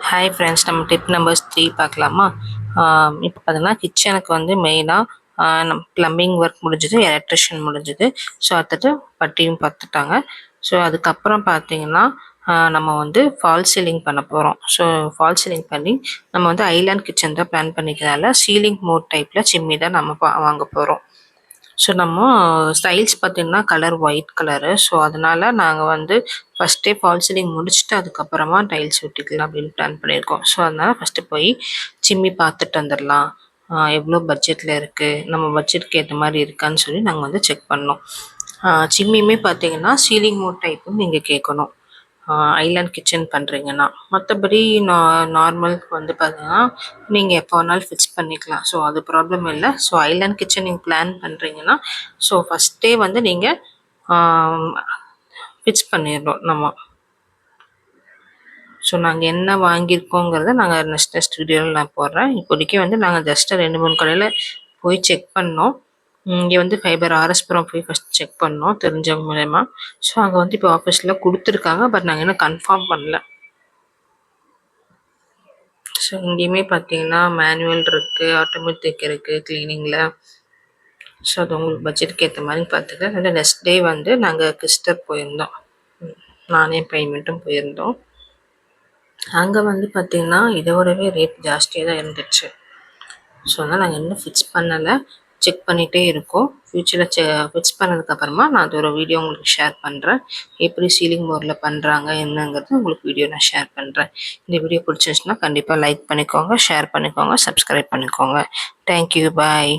Hi friends, நம்ம tip number 3 பார்க்கலாமா? இப்போ பார்த்தீங்கன்னா கிச்சனுக்கு வந்து மெயினாக நம்ம ப்ளம்பிங் ஒர்க் முடிஞ்சுது, எலக்ட்ரிஷியன் முடிஞ்சுது. ஸோ அடுத்தது பட்டியும் பார்த்துட்டாங்க. ஸோ அதுக்கப்புறம் பார்த்தீங்கன்னா நம்ம வந்து ஃபால் சீலிங் பண்ண போகிறோம். ஸோ ஃபால் சீலிங் பண்ணி நம்ம வந்து ஐலாண்ட் கிச்சன் தான் பிளான் பண்ணிக்கிறதால சீலிங் மோட் டைப்பில் சிம்மி தான் நம்ம வாங்க போகிறோம். ஸோ நம்ம ஸ்டைல்ஸ் பார்த்தீங்கன்னா கலர் ஒயிட் கலரு. ஸோ அதனால் நாங்கள் வந்து ஃபஸ்ட்டே ஃபால் சீலிங் முடிச்சுட்டு அதுக்கப்புறமா டைல்ஸ் ஒட்டிக்கலாம் அப்படின்னு பிளான் பண்ணியிருக்கோம். ஸோ அதனால் ஃபஸ்ட்டு போய் சிம்மி பார்த்துட்டு வந்துடலாம். எவ்வளோ பட்ஜெட்டில் இருக்குது, நம்ம பட்ஜெட்டுக்கு ஏற்ற மாதிரி இருக்கான்னு சொல்லி நாங்கள் வந்து செக் பண்ணோம். சிம்மியுமே பார்த்தீங்கன்னா சீலிங் மோட் டைப்புன்னு நீங்கள் கேட்கணும் ஐலாண்ட் கிச்சன் பண்ணுறீங்கன்னா. மற்றபடி நார்மல் வந்து பார்த்தீங்கன்னா நீங்கள் எப்போ வேணாலும் ஃபிக்ஸ் பண்ணிக்கலாம். ஸோ அது ப்ராப்ளம் இல்லை. ஸோ ஐலாண்ட் கிச்சன் நீங்கள் பிளான் பண்ணுறீங்கன்னா ஸோ ஃபஸ்ட்டே வந்து நீங்கள் ஃபிக்ஸ் பண்ணிடணும் நம்ம. ஸோ நாங்கள் என்ன வாங்கியிருக்கோங்கிறத நாங்கள் நெக்ஸ்ட் வீடியோவில் நான் போடுறேன். இப்போதைக்கு வந்து நாங்கள் ஜஸ்ட்டு 2-3 கடையில் போய் செக் பண்ணோம். இங்கே வந்து ஃபைபர் ஆர்எஸ்புரம் போய் ஃபஸ்ட் செக் பண்ணோம் தெரிஞ்சவங்க மூலயமா. ஸோ அங்கே வந்து இப்போ ஆஃபீஸில் கொடுத்துருக்காங்க. பட் நாங்கள் இன்னும் கன்ஃபார்ம் பண்ணல. ஸோ இங்கேயுமே பார்த்தீங்கன்னா மேனுவல் இருக்குது, ஆட்டோமேட்டிக் இருக்குது க்ளீனிங்கில். ஸோ அது உங்களுக்கு பட்ஜெட்டுக்கு ஏற்ற மாதிரி பார்த்துக்க. அந்த நெக்ஸ்ட் டே வந்து நாங்கள் கிறிஸ்டர் போயிருந்தோம். நானே பையன் போயிருந்தோம். அங்கே வந்து பார்த்திங்கன்னா இதோடவே ரேட் ஜாஸ்தியாக தான் இருந்துச்சு. ஸோ அதனால் நாங்கள் இன்னும் ஃபிக்ஸ் பண்ணலை, செக் பண்ணிகிட்டே இருக்கோம். ஃப்யூச்சரில் ஃபிக்ஸ் பண்ணதுக்கப்புறமா நான் அது ஒரு வீடியோ உங்களுக்கு ஷேர் பண்ணுறேன். எப்படி சீலிங் போர்டில் பண்ணுறாங்க என்னங்கிறது உங்களுக்கு வீடியோ நான் ஷேர் பண்ணுறேன். இந்த வீடியோ பிடிச்சிருந்துச்சுன்னா கண்டிப்பாக லைக் பண்ணிக்கோங்க, ஷேர் பண்ணிக்கோங்க, சப்ஸ்கிரைப் பண்ணிக்கோங்க. தேங்க்யூ, பாய்.